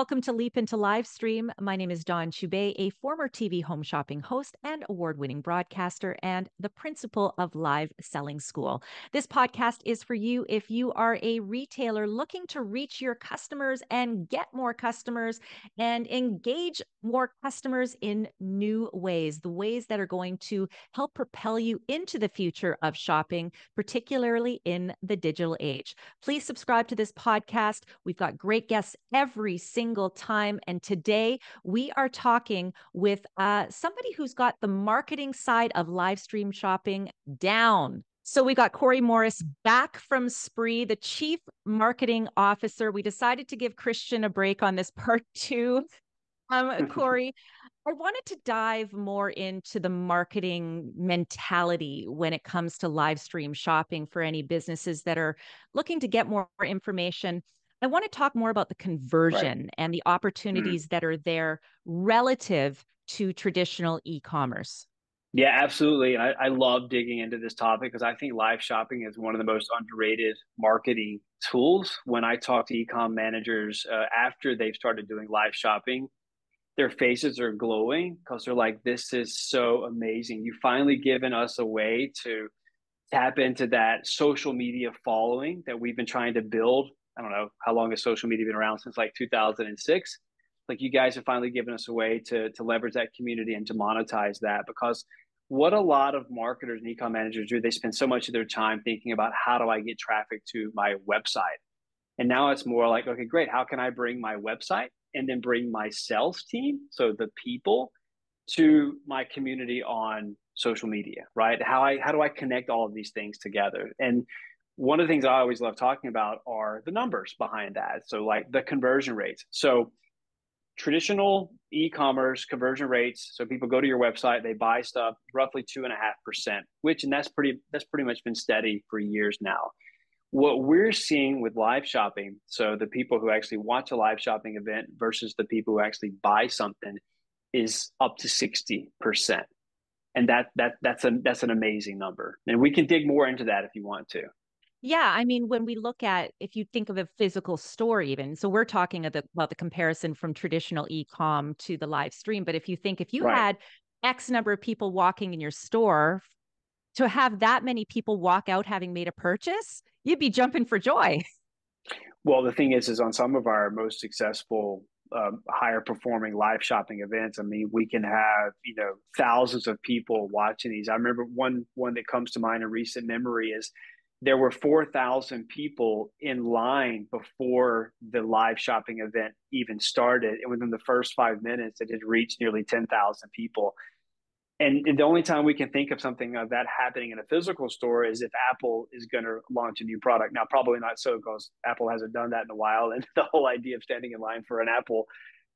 Welcome to Leap into Livestream. My name is Dawn Chubet, a former TV home shopping host and award-winning broadcaster and the principal of Live Selling School. This podcast is for you if you are a retailer looking to reach your customers and get more customers and engage more customers in new ways, the ways that are going to help propel you into the future of shopping, particularly in the digital age. Please subscribe to this podcast. We've got great guests every single time. And today we are talking with somebody who's got the marketing side of live stream shopping down. So we got Corey Morris back from Spree, the Chief Marketing Officer. We decided to give Christian a break on this part two. Corey, I wanted to dive more into the marketing mentality when it comes to live stream shopping for any businesses that are looking to get more information. I want to talk more about the conversion and the opportunities that are there relative to traditional e-commerce. Yeah, absolutely. And I love digging into this topic because I think live shopping is one of the most underrated marketing tools. When I talk to e-com managers after they've started doing live shopping, their faces are glowing because they're like, this is so amazing. You've finally given us a way to tap into that social media following that we've been trying to build. I don't know how long has social media been around, since like 2006. Like, you guys have finally given us a way to leverage that community and to monetize that, because what a lot of marketers and e-com managers do, they spend so much of their time thinking about, how do I get traffic to my website? And now it's more like, okay, great. How can I bring my website and then bring my sales team, so the people, to my community on social media, right? How do I connect all of these things together? And one of the things I always love talking about are the numbers behind that. So like the conversion rates. So traditional e-commerce conversion rates. So people go to your website, they buy stuff, roughly 2.5%, and that's pretty much been steady for years now. What we're seeing with live shopping, so the people who actually watch a live shopping event versus the people who actually buy something, is up to 60%. And that's an amazing number. And we can dig more into that if you want to. Yeah, I mean, when we look at, if you think of a physical store, even, so we're talking about the comparison from traditional e-com to the live stream. But if you Right. had X number of people walking in your store, to have that many people walk out having made a purchase, you'd be jumping for joy. Well, the thing is on some of our most successful, higher performing live shopping events, I mean, we can have, thousands of people watching these. I remember one that comes to mind in recent memory is, there were 4,000 people in line before the live shopping event even started. And within the first 5 minutes, it had reached nearly 10,000 people. And the only time we can think of something of that happening in a physical store is if Apple is going to launch a new product. Now, probably not so, because Apple hasn't done that in a while. And the whole idea of standing in line for an Apple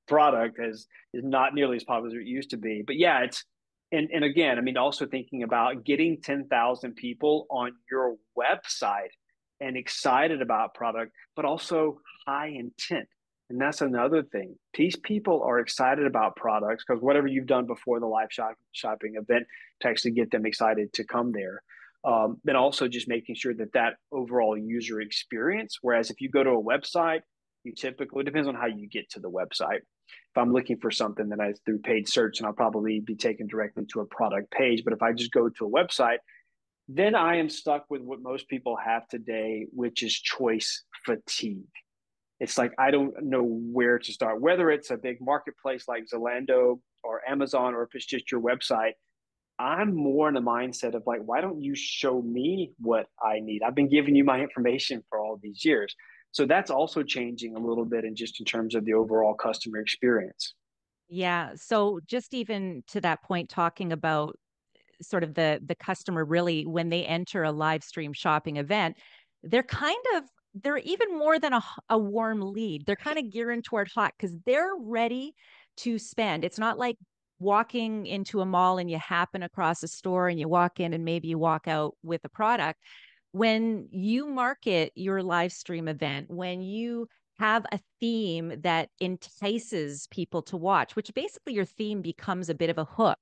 product is not nearly as popular as it used to be. But yeah, and again, I mean, also thinking about getting 10,000 people on your website and excited about product, but also high intent. And that's another thing. These people are excited about products because whatever you've done before the live shopping event to actually get them excited to come there. And also just making sure that overall user experience, whereas if you go to a website, you typically, it depends on how you get to the website. If I'm looking for something, then I through paid search, and I'll probably be taken directly to a product page. But if I just go to a website, then I am stuck with what most people have today, which is choice fatigue. It's like, I don't know where to start, whether it's a big marketplace like Zalando or Amazon, or if it's just your website. I'm more in the mindset of like, why don't you show me what I need? I've been giving you my information for all these years. So that's also changing a little bit, in just in terms of the overall customer experience. Yeah. So just even to that point, talking about sort of the customer really when they enter a live stream shopping event, they're kind of they're even more than a warm lead. They're kind of gearing toward hot because they're ready to spend. It's not like walking into a mall and you happen across a store and you walk in and maybe you walk out with a product. When you market your live stream event, when you have a theme that entices people to watch, which basically your theme becomes a bit of a hook,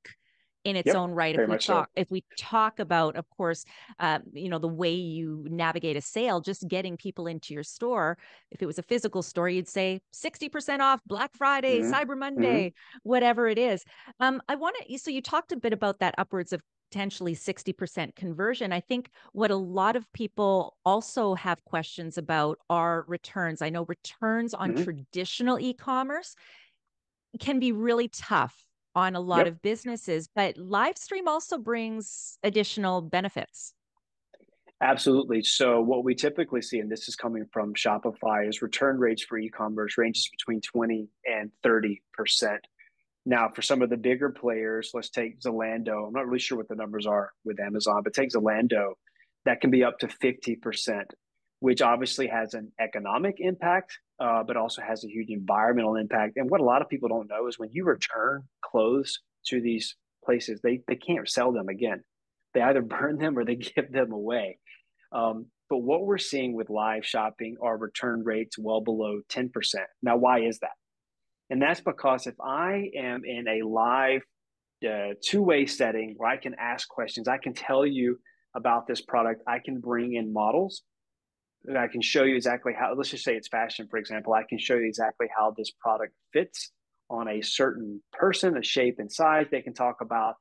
in its Yep, own right. very much so. If we talk about, of course, the way you navigate a sale, just getting people into your store. If it was a physical store, you'd say 60% off, Black Friday, Hmm. Cyber Hmm. Monday, whatever it is. I want to, so you talked a bit about that upwards of potentially 60% conversion. I think what a lot of people also have questions about are returns. I know returns on Hmm. traditional e-commerce can be really tough on a lot Yep. of businesses, but live stream also brings additional benefits. Absolutely. So what we typically see, and this is coming from Shopify, is return rates for e-commerce ranges between 20 and 30%. Now, for some of the bigger players, let's take Zalando. I'm not really sure what the numbers are with Amazon, but take Zalando, that can be up to 50%, which obviously has an economic impact, but also has a huge environmental impact. And what a lot of people don't know is when you return clothes to these places, they can't sell them again. They either burn them or they give them away. But what we're seeing with live shopping are return rates well below 10%. Now, why is that? And that's because if I am in a live two-way setting where I can ask questions, I can tell you about this product, I can bring in models, and I can show you exactly how, let's just say it's fashion, for example, I can show you exactly how this product fits on a certain person, a shape and size. They can talk about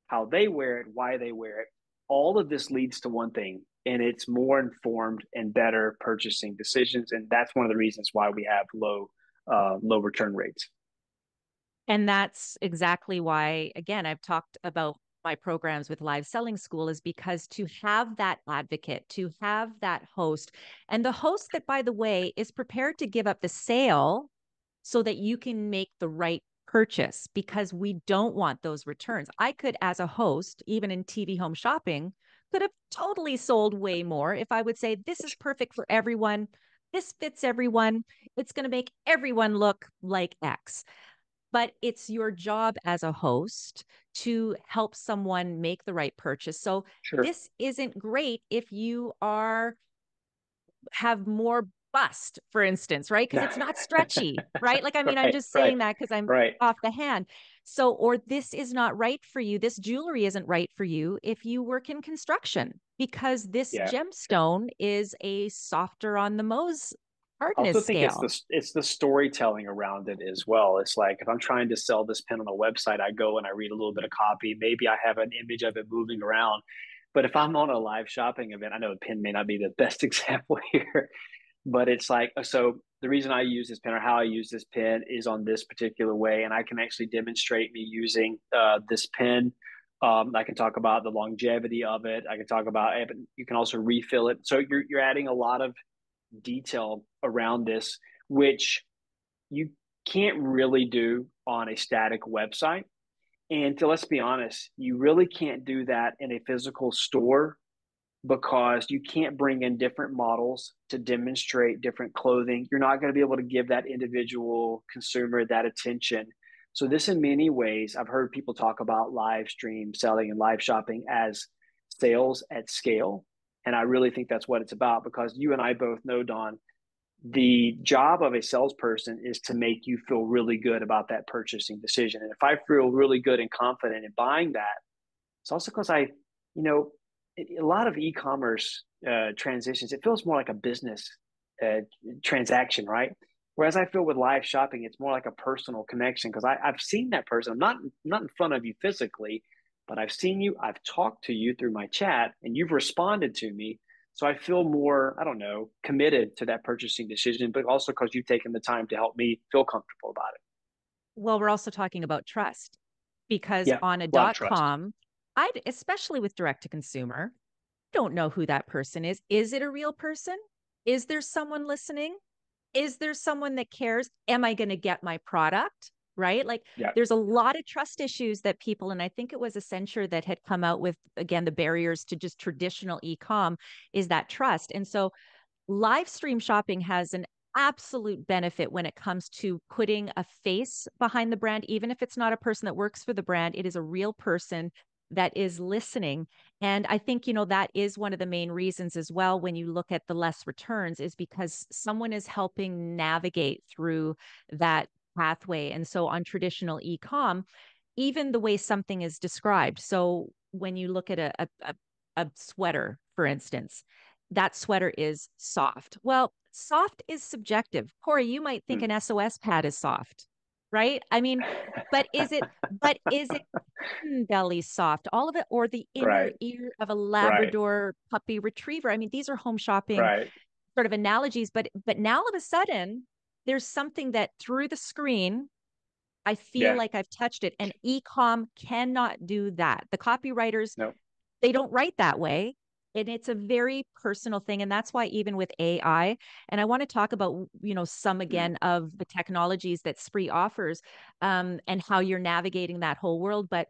how they wear it, why they wear it. All of this leads to one thing, and it's more informed and better purchasing decisions. And that's one of the reasons why we have low return rates. And that's exactly why, again, I've talked about my programs with Live Selling School is because to have that advocate, to have that host, and the host that, by the way, is prepared to give up the sale so that you can make the right purchase because we don't want those returns. I could, as a host, even in TV home shopping, could have totally sold way more if I would say, this is perfect for everyone. This fits everyone. It's going to make everyone look like X. But it's your job as a host to help someone make the right purchase. So Sure. this isn't great if you are have more bust, for instance, right? Because it's not stretchy, right? Like, I mean, I'm Right, just right, saying that because I'm right. off the hand. So, or this is not right for you. This jewelry isn't right for you if you work in construction because this Yeah. gemstone is a softer on the Mohs I hardness also think scale. it's the storytelling around it as well. It's like if I'm trying to sell this pen on a website, I go and I read a little bit of copy. Maybe I have an image of it moving around. But if I'm on a live shopping event, I know a pen may not be the best example here, but it's like so the reason I use this pen or how I use this pen is on this particular way, and I can actually demonstrate me using this pen. I can talk about the longevity of it. I can talk about you can also refill it. So you're adding a lot of detail around this, which you can't really do on a static website. And let's be honest, you really can't do that in a physical store because you can't bring in different models to demonstrate different clothing. You're not going to be able to give that individual consumer that attention. So, this in many ways, I've heard people talk about live stream selling and live shopping as sales at scale. And I really think that's what it's about because you and I both know, Don, the job of a salesperson is to make you feel really good about that purchasing decision. And if I feel really good and confident in buying that, it's also because you know, a lot of e-commerce transitions, it feels more like a business uh, transaction, right? Whereas I feel with live shopping, it's more like a personal connection because I've seen that person. I'm not in front of you physically, but I've seen you. I've talked to you through my chat, and you've responded to me. So I feel more, I don't know, committed to that purchasing decision, but also because you've taken the time to help me feel comfortable about it. Well, we're also talking about trust because Yeah, on a a lot of trust. .com, I'd especially with direct to consumer, don't know who that person is. Is it a real person? Is there someone listening? Is there someone that cares? Am I going to get my product? Right? Like Yeah. there's a lot of trust issues that people, and I think it was Accenture that had come out with, again, the barriers to just traditional e-com is that trust. And so live stream shopping has an absolute benefit when it comes to putting a face behind the brand, even if it's not a person that works for the brand, it is a real person that is listening. And I think, that is one of the main reasons as well when you look at the less returns is because someone is helping navigate through that pathway. And so on traditional e-com, even the way something is described. So when you look at a sweater, for instance, that sweater is soft. Well, soft is subjective. Corey, you might think Mm. an SOS pad is soft, right? I mean, but is it belly soft, all of it, or the inner Right, ear of a right, Labrador puppy retriever? I mean, these are home shopping right. sort of analogies, but now all of a sudden there's something that through the screen I feel Yeah, like I've touched it, and ecom cannot do that. The copywriters, no. they don't write that way. And it's a very personal thing. And that's why even with AI, and I want to talk about, some Mm. again of the technologies that Spree offers, and how you're navigating that whole world. But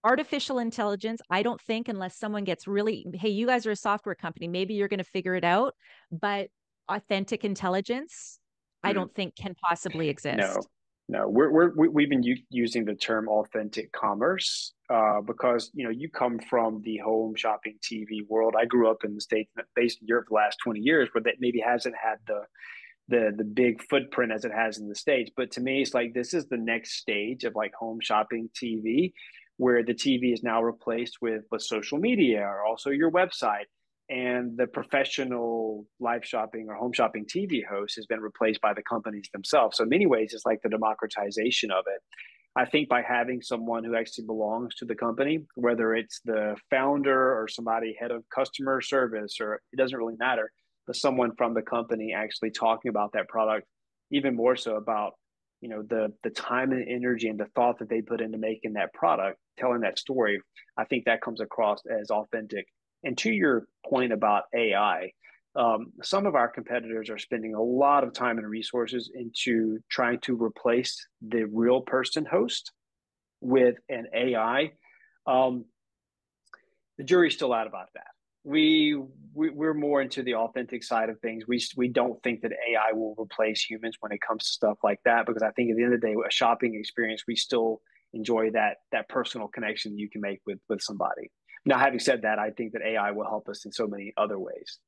artificial intelligence, I don't think, unless someone gets really, hey, you guys are a software company, maybe you're going to figure it out. But authentic intelligence, I Mm. don't think can possibly No, exist. no. We've been using the term authentic commerce because you come from the home shopping TV world. I grew up in the States, based in Europe, the last 20 years, where that maybe hasn't had the big footprint as it has in the States. But to me, it's like this is the next stage of like home shopping TV, where the TV is now replaced with social media or also your website. And the professional live shopping or home shopping TV host has been replaced by the companies themselves. So in many ways, it's like the democratization of it. I think by having someone who actually belongs to the company, whether it's the founder or somebody head of customer service, or it doesn't really matter, but someone from the company actually talking about that product, even more so about the time and energy and the thought that they put into making that product, telling that story. I think that comes across as authentic. And to your point about AI, some of our competitors are spending a lot of time and resources into trying to replace the real person host with an AI. Um, the jury's still out about that. We're more into the authentic side of things. We don't think that AI will replace humans when it comes to stuff like that, because I think at the end of the day, a shopping experience, we still enjoy that personal connection you can make with somebody. Now, having said that, I think that AI will help us in so many other ways.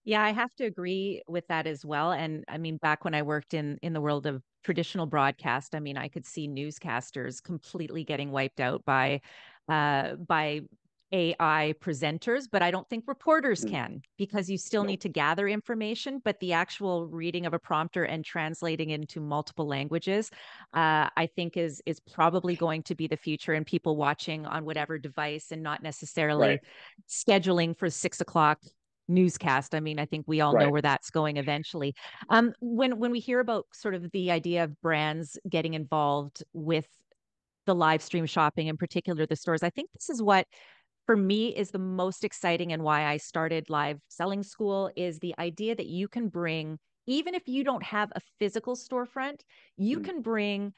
Yeah, I have to agree with that as well. And I mean, back when I worked in the world of traditional broadcast, I mean, I could see newscasters completely getting wiped out by AI presenters, but I don't think reporters Mm, can, because you still need nope. to gather information, but the actual reading of a prompter and translating into multiple languages, I think is probably going to be the future, and people watching on whatever device and not Right. necessarily scheduling for 6 o'clock newscast. I mean, I think we all know Right. where that's going eventually. When we hear about sort of the idea of brands getting involved with the live stream shopping, in particular the stores, I think this is what for me is the most exciting, and why I started Live Selling School, is the idea that you can bring, even if you don't have a physical storefront, you Mm, can bring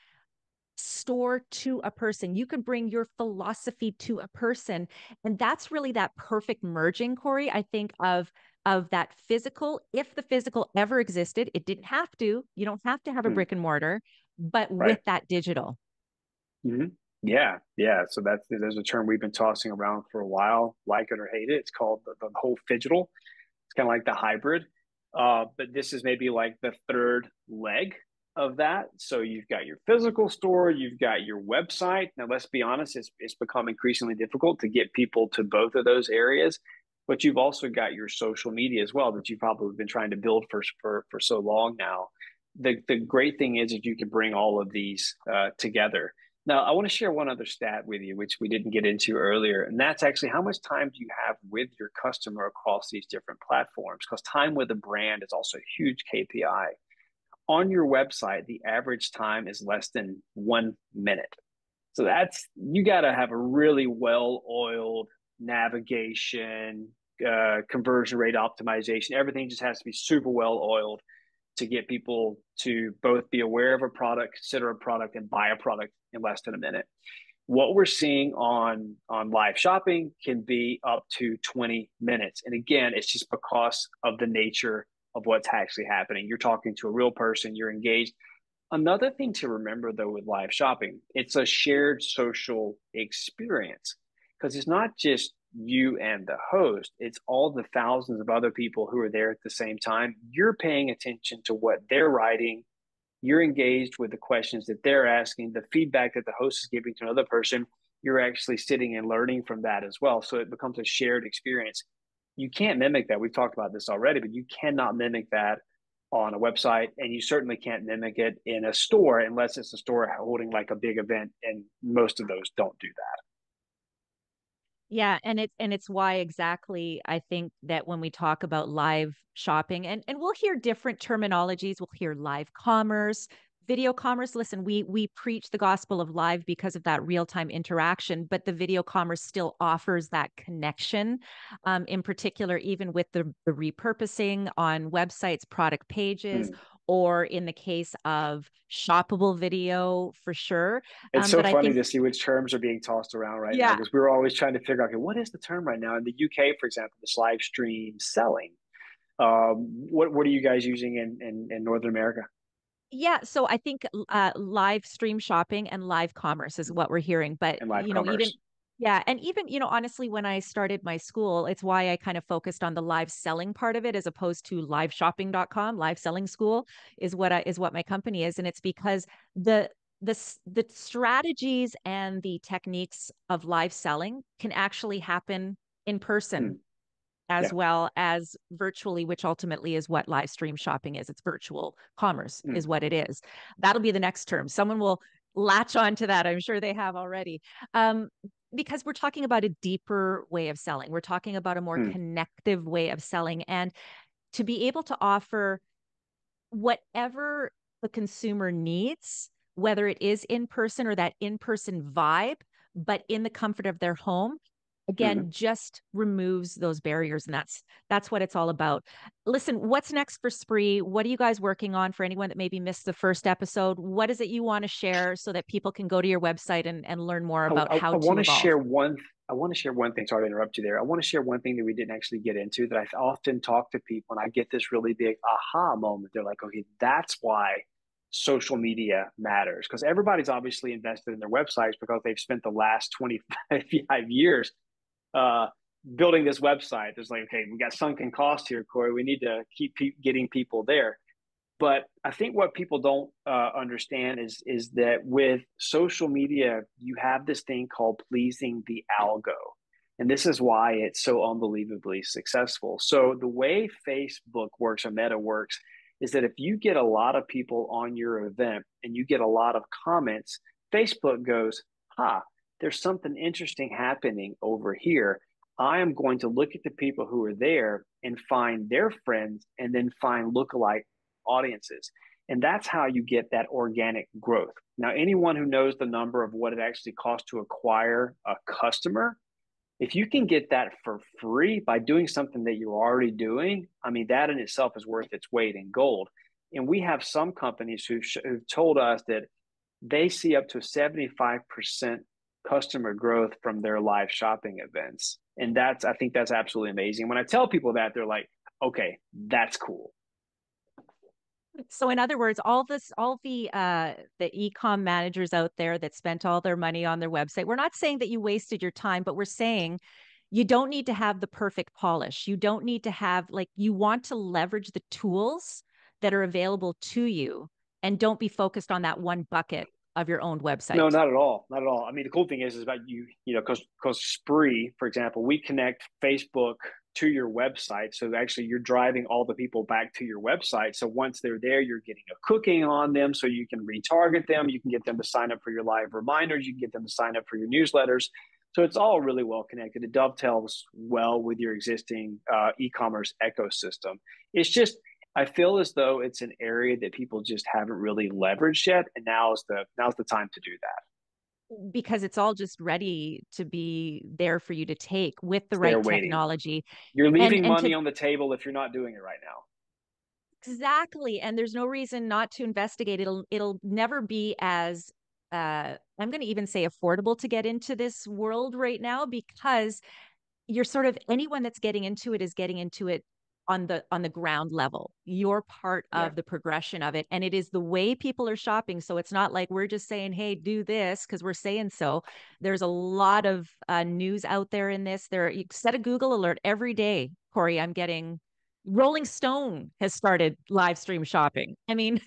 store to a person. You can bring your philosophy to a person. And that's really that perfect merging, Corey, I think, of that physical. If the physical ever existed, it didn't have to. You don't have to have a mm, brick and mortar, but with right. that digital. Hmm. Yeah, yeah. So there's a term we've been tossing around for a while, like it or hate it. It's called the whole phygital. It's kind of like the hybrid. But this is maybe like the third leg of that. So you've got your physical store, you've got your website. Now, let's be honest, it's become increasingly difficult to get people to both of those areas. But you've also got your social media as well that you've probably been trying to build for so long now. The great thing is that you can bring all of these together. Now, I want to share one other stat with you, which we didn't get into earlier, and that's actually how much time do you have with your customer across these different platforms? Because time with a brand is also a huge KPI. On your website, the average time is less than 1 minute. So you got to have a really well-oiled navigation, conversion rate optimization. Everything just has to be super well-oiled to get people to both be aware of a product, consider a product, and buy a product in less than a minute. What we're seeing on live shopping can be up to 20 minutes. And again, it's just because of the nature of what's actually happening. You're talking to a real person, you're engaged. Another thing to remember though with live shopping, it's a shared social experience, because it's not just you and the host, it's all the thousands of other people who are there at the same time. You're paying attention to what they're writing, you're engaged with the questions that they're asking, the feedback that the host is giving to another person. You're actually sitting and learning from that as well. So it becomes a shared experience. You can't mimic that. We've talked about this already, but you cannot mimic that on a website, and you certainly can't mimic it in a store unless it's a store holding like a big event, and most of those don't do that. Yeah, and it's why exactly I think that when we talk about live shopping, and we'll hear different terminologies, we'll hear live commerce, video commerce. Listen, we preach the gospel of live because of that real-time interaction, but the video commerce still offers that connection. In particular, even with the repurposing on websites, product pages, Hmm. or in the case of shoppable video for sure. It's so But I funny think, to see which terms are being tossed around right now yeah. because we're always trying to figure out, okay, what is the term right now? In the UK, for example, this live stream selling. What are you guys using in Northern America Yeah, so I think live stream shopping and live commerce is what we're hearing. But, and live even, commerce? yeah, and even, honestly, when I started my school, it's why I kind of focused on the live selling part of it as opposed to liveshopping.com. Live selling school is what my company is. And it's because the strategies and the techniques of live selling can actually happen in Hmm. person as Yeah. well as virtually, which ultimately is what live stream shopping is. It's virtual commerce, Hmm. is what it is. That'll be the next term. Someone will latch on to that. I'm sure they have already. Um, because we're talking about a deeper way of selling. We're talking about a more Hmm. connective way of selling. And to be able to offer whatever the consumer needs, whether it is in person or that in person vibe, but in the comfort of their home, again, Hmm. just removes those barriers. And that's what it's all about. Listen, what's next for Spree? What are you guys working on? For anyone that maybe missed the first episode, what is it you want to share so that people can go to your website and learn more I, about I, how I to want to evolve? share one. I want to share one thing. Sorry to interrupt you there. I want to share one thing that we didn't actually get into that I often talk to people, and I get this really big aha moment. They're like, "Okay, that's why social media matters," because everybody's obviously invested in their websites because they've spent the last 25 years uh, building this website. There's like, okay, we got sunken cost here, Corey. We need to keep getting people there. But I think what people don't understand is that with social media, you have this thing called pleasing the algo, and this is why it's so unbelievably successful. So the way Facebook works or Meta works is that if you get a lot of people on your event and you get a lot of comments, Facebook goes, "Ha, there's something interesting happening over here. I am going to look at the people who are there and find their friends and then find lookalike audiences." And that's how you get that organic growth. Now, anyone who knows the number of what it actually costs to acquire a customer, if you can get that for free by doing something that you're already doing, I mean, that in itself is worth its weight in gold. And we have some companies who've told us that they see up to 75% customer growth from their live shopping events. And I think that's absolutely amazing. When I tell people that, they're like, okay, that's cool. So in other words, all the ecom managers out there that spent all their money on their website, we're not saying that you wasted your time, but we're saying you don't need to have the perfect polish. You don't need to have, like, you want to leverage the tools that are available to you and don't be focused on that one bucket of your own No, website. not at all. Not at all. I mean, the cool thing is about because Spree, for example, we connect Facebook to your website. So actually, you're driving all the people back to your website. So once they're there, you're getting a cooking on them, so you can retarget them. You can get them to sign up for your live reminders. You can get them to sign up for your newsletters. So it's all really well connected. It dovetails well with your existing e-commerce ecosystem. It's just I feel as though it's an area that people just haven't really leveraged yet, and now's the time to do that. Because it's all just ready to be there for you to take with the It's there right waiting. technology. You're And leaving and money to on the table if you're not doing it right now. Exactly. And there's no reason not to investigate. It'll never be as I'm going to even say affordable to get into this world right now, because you're sort of, anyone that's getting into it is getting into it on the ground level. You're part Yeah. of the progression of it, and it is the way people are shopping. So it's not like we're just saying, hey, do this because we're saying so. There's a lot of news out there in this. You set a Google alert every day, Corey. I'm getting Rolling Stone has started live stream shopping. I mean,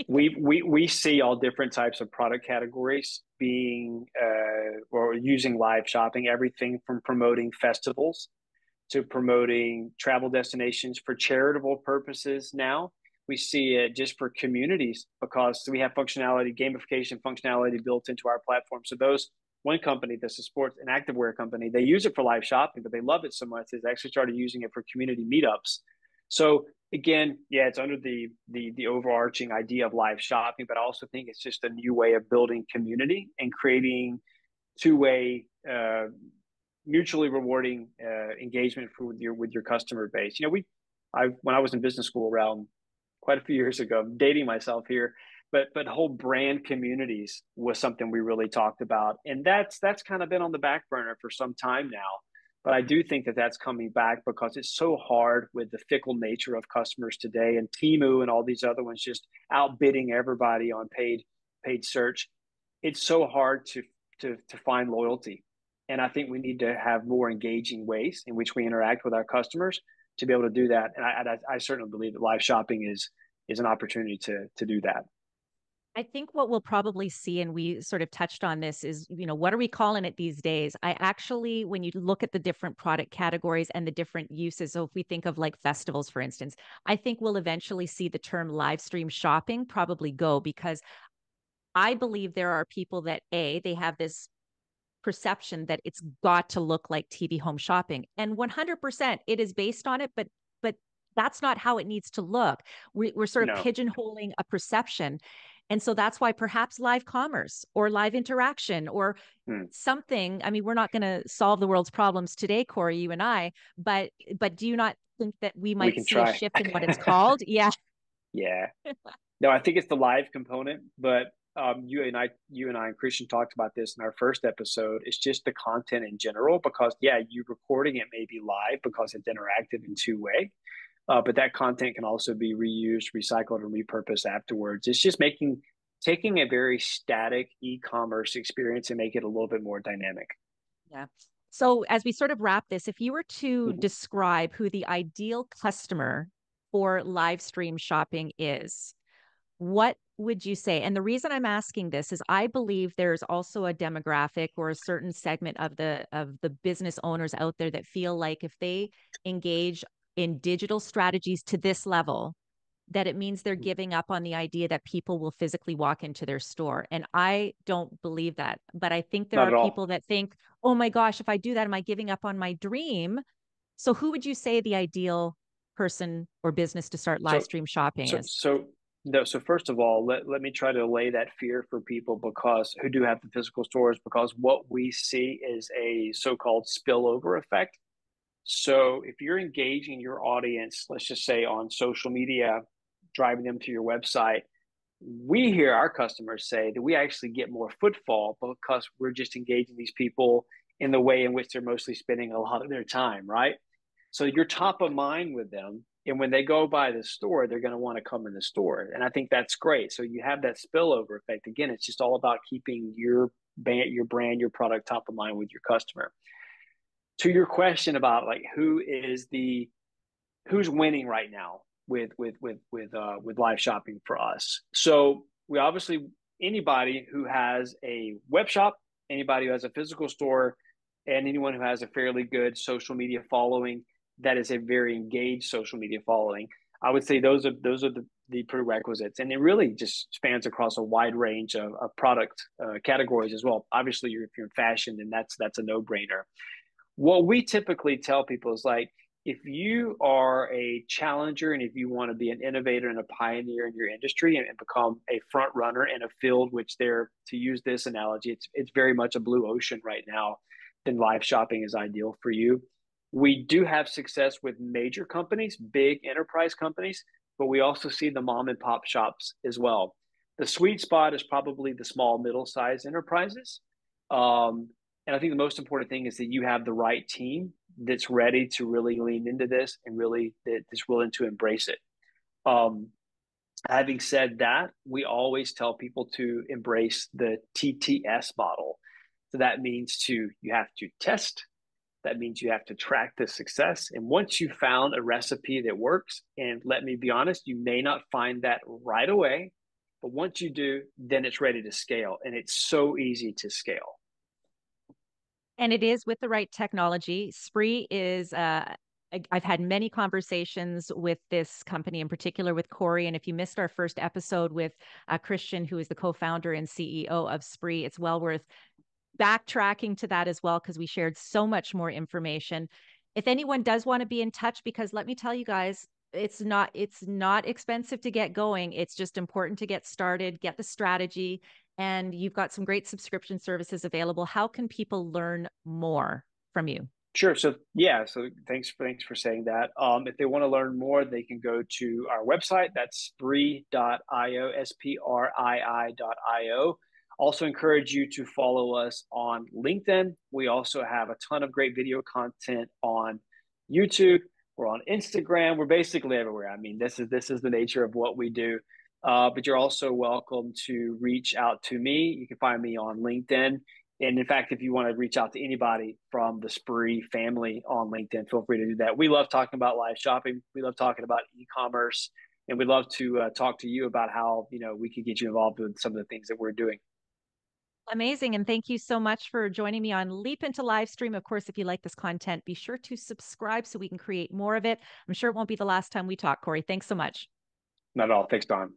We see all different types of product categories being or using live shopping, everything from promoting festivals to promoting travel destinations for charitable purposes. Now we see it just for communities because we have functionality, gamification functionality built into our platform. So those one company that's a sports and activewear company, they use it for live shopping, but they love it so much they actually started using it for community meetups. So again, yeah, it's under the overarching idea of live shopping, but I also think it's just a new way of building community and creating two-way mutually rewarding engagement for with your customer base. You know, I when I was in business school around quite a few years ago, I'm dating myself here, but whole brand communities was something we really talked about, and that's kind of been on the back burner for some time now. But I do think that that's coming back because it's so hard with the fickle nature of customers today, and Temu and all these other ones just outbidding everybody on paid search. It's so hard to find loyalty, and I think we need to have more engaging ways in which we interact with our customers to be able to do that. And I certainly believe that live shopping is an opportunity to do that. I think what we'll probably see, and we sort of touched on this, is, what are we calling it these days? I actually, when you look at the different product categories and the different uses, so if we think of like festivals, for instance, I think we'll eventually see the term live stream shopping probably go, because I believe there are people that, they have this perception that it's got to look like TV home shopping. And 100% it is based on it, but that's not how it needs to look. We're sort of No. pigeonholing a perception. And so that's why perhaps live commerce or live interaction or something. I mean, we're not going to solve the world's problems today, Corey, you and I, but do you not think that we We might can see a try. shift in what it's called? Yeah. Yeah. No, I think it's the live component, but you and I, and Christian talked about this in our first episode. It's just the content in general, because yeah, you recording it may be live because it's interactive in two-way, but that content can also be reused, recycled, and repurposed afterwards. It's just taking a very static e-commerce experience and make it a little bit more dynamic. Yeah. So as we sort of wrap this, if you were to Mhm. describe who the ideal customer for live stream shopping is, what would you say? And the reason I'm asking this is I believe there's also a demographic or a certain segment of the business owners out there that feel like if they engage in digital strategies to this level, that it means they're giving up on the idea that people will physically walk into their store. And I don't believe that. But I think there Not are at all. people that think, oh my gosh, if I do that, am I giving up on my dream? So who would you say the ideal person or business to start live So, stream shopping so, is? so, no. So first of all, let me try to allay that fear for people because who do have the physical stores, because what we see is a so-called spillover effect. So if you're engaging your audience, let's just say on social media, driving them to your website, we hear our customers say that we actually get more footfall because we're just engaging these people in the way in which they're mostly spending a lot of their time, right? So you're top of mind with them. And when they go by the store, they're going to want to come in the store. And I think that's great. So you have that spillover effect. Again, it's just all about keeping your brand, your product top of mind with your customer. To your question about like who's winning right now with live shopping for us. So we obviously, anybody who has a web shop, anybody who has a physical store, and anyone who has a fairly good social media following that is a very engaged social media following. I would say those are the prerequisites, and it really just spans across a wide range of product categories as well. Obviously, if you're in fashion, then that's a no brainer. What we typically tell people is like, if you are a challenger and if you want to be an innovator and a pioneer in your industry and become a front runner in a field which they're, to use this analogy, it's very much a blue ocean right now, then live shopping is ideal for you. We do have success with major companies, big enterprise companies, but we also see the mom and pop shops as well. The sweet spot is probably the small, middle sized enterprises. Um, and I think the most important thing is that you have the right team that's ready to really lean into this and really that's willing to embrace it. Um, Having said that, we always tell people to embrace the TTS model. So that means you have to test, That means you have to track the success. And once you found a recipe that works, and let me be honest, you may not find that right away, but once you do, then it's ready to scale. And it's so easy to scale. And it is with the right technology. Spree is, I've had many conversations with this company, in particular with Corey. And if you missed our first episode with Christian, who is the co-founder and CEO of Spree, it's well worth backtracking to that as well, because we shared so much more information. If anyone does want to be in touch, because let me tell you guys, it's not expensive to get going. It's just important to get started, get the strategy, and you've got some great subscription services available. How can people learn more from you? Sure. So yeah. So thanks for saying that. If they want to learn more, they can go to our website. That's spree.io, sprii.io. Also encourage you to follow us on LinkedIn. We also have a ton of great video content on YouTube. We're on Instagram. We're basically everywhere. I mean, this is the nature of what we do. But you're also welcome to reach out to me. You can find me on LinkedIn. And in fact, if you want to reach out to anybody from the Spree family on LinkedIn, feel free to do that. We love talking about live shopping. We love talking about e-commerce, and we'd love to talk to you about how we can get you involved with some of the things that we're doing. Amazing. And thank you so much for joining me on Leap into Livestream. Of course, if you like this content, be sure to subscribe so we can create more of it. I'm sure it won't be the last time we talk, Corey. Thanks so much. Not at all. Thanks, Don.